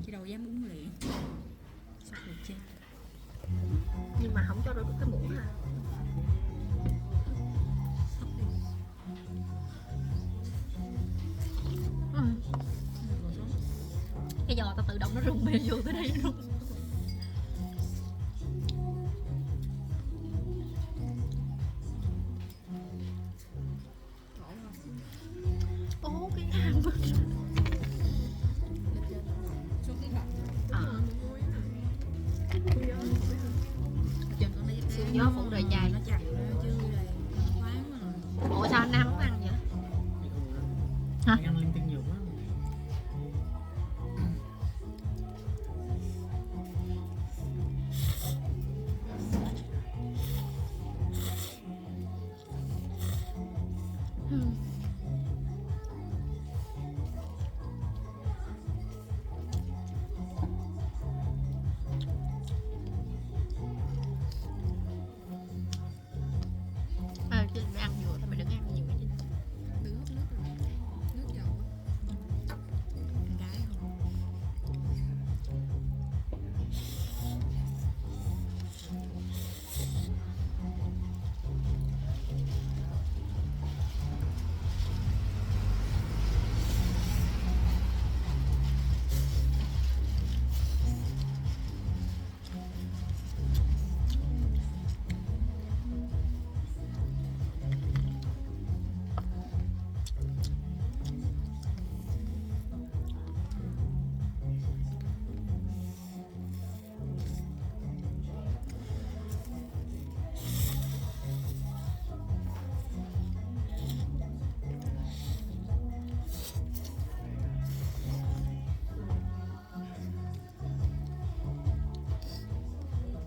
Chứ đâu dám uống liền. Sắp được chết. Nhưng mà không cho được cái muỗng ha. Cái giò tao tự động nó rung bê vô tới đây luôn. Ố cái hàng quá. Sườn gió phụ đời chài. Nó chặt chứ đây khoáng rồi. Ủa sao anh Nam không ăn vậy? Hả? Anh ăn linh tinh nhiều quá. Chứ mày ăn vừa thôi, mày đừng ăn nhiều cái chứ. Đừng hút nước rồi. Nước dầu á. Con gái không?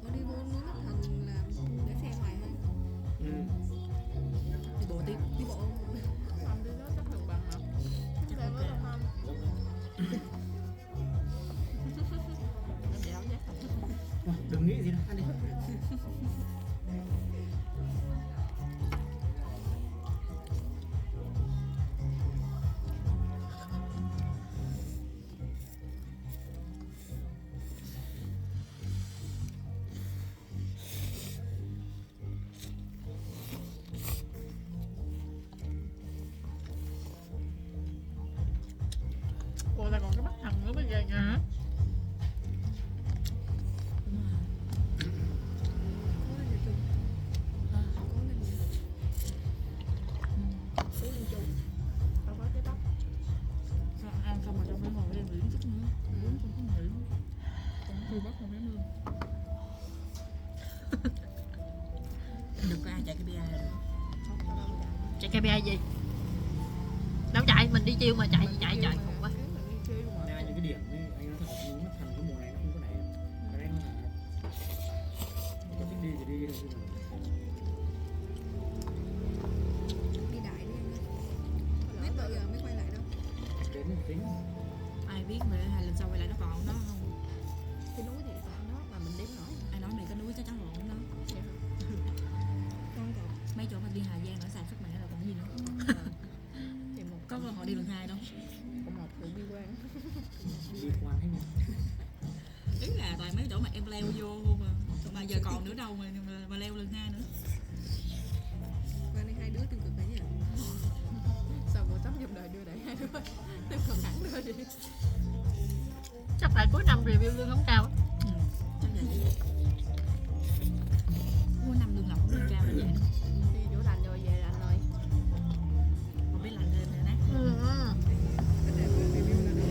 Có đi vô núi Bắc Thần là để xe ngoài hay? Đi bộ đi bộ. Không đi đó chắc thường bằng hả? Chắc đây mới không không. Em bị áo giác thật. Đừng nghĩ gì đâu, ăn đi. Ủa là còn cái mắt thần nữa mới về nhà hả? Đúng rồi. Có lên chung. Có lên. Cố lên chung. Tao có cái tóc. Ăn xong rồi trong phải ngồi lên nghỉ chút nữa. Uống không có nghỉ. Còn tôi bắt không phải mưa. Đừng có ai chạy cái bia này được. Chạy KPI gì? Đâu chạy, mình đi chiêu mà chạy trời khùng quá. Đây những cái điểm ấy, anh nói thật, núi Mắt Thần cái mùa này nó không có đẹp. Cái đấy nó là có thích đi thì đi thôi. Đi đại đi anh ơi. Biết bao giờ mới quay lại đâu. Đến một tính. Ai biết mà hai lần sau quay lại nó còn đó không? Cái núi thì còn nó mà mình đếm nổi. Ai nói này có núi chắc chắn còn đó. Con còn mấy chỗ mà đi Hà Giang ở xài sức mẹ là còn gì nữa. Thì một Có cơ hội đi lần 2 đâu. còn một sự bi quan. Đi quan hết nha. Ý là toàn mấy chỗ mà em leo vô không mà. Mà giờ còn nữa đâu mà leo lần 2 nữa. Qua đây hai đứa tương cực này nhỉ? Sau buổi tóc dòng đời đưa đẩy hai đứa. Tiếp còn hẳn đưa đi. Chắc tại cuối năm review lương không cao á. Chắc vậy. Cuối năm lương lậu lương cao như vậy. Đi chỗ lành rồi về lành rồi. Không biết làm thêm nữa nát. Cái này vừa review là được.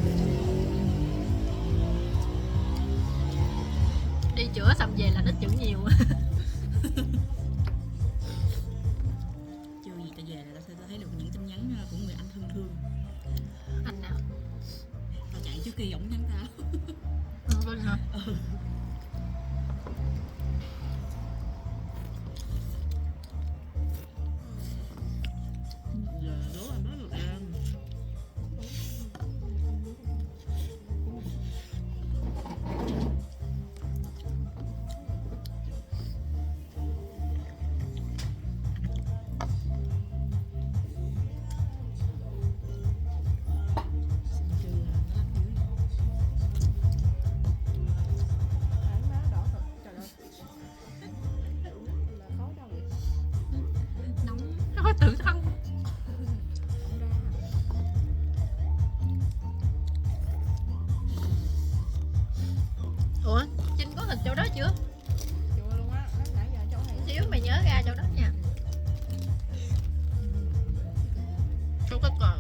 Đi chữa xong về là ít chữ nhiều. Chưa gì ta về là ta thấy được những tin nhắn của người anh thân thương. Anh nào? Tao chạy trước kia ổng nhắn tao. Vâng hả? Giờ đố anh nói được em. tự thân. Không ra. Ủa Trinh có hình chỗ đó chưa? Chưa luôn á, nó nãy giờ chỗ này. Xíu mày nhớ ra chỗ đó nha. Chỗ cái cờ.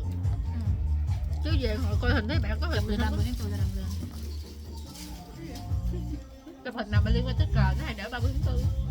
Chứ về hồi coi hình thấy bạn có hình gì Làm không? bữa em tôi làm rồi. Cái phần nào mà liên quan tới cờ nó hay để 30 tháng 4.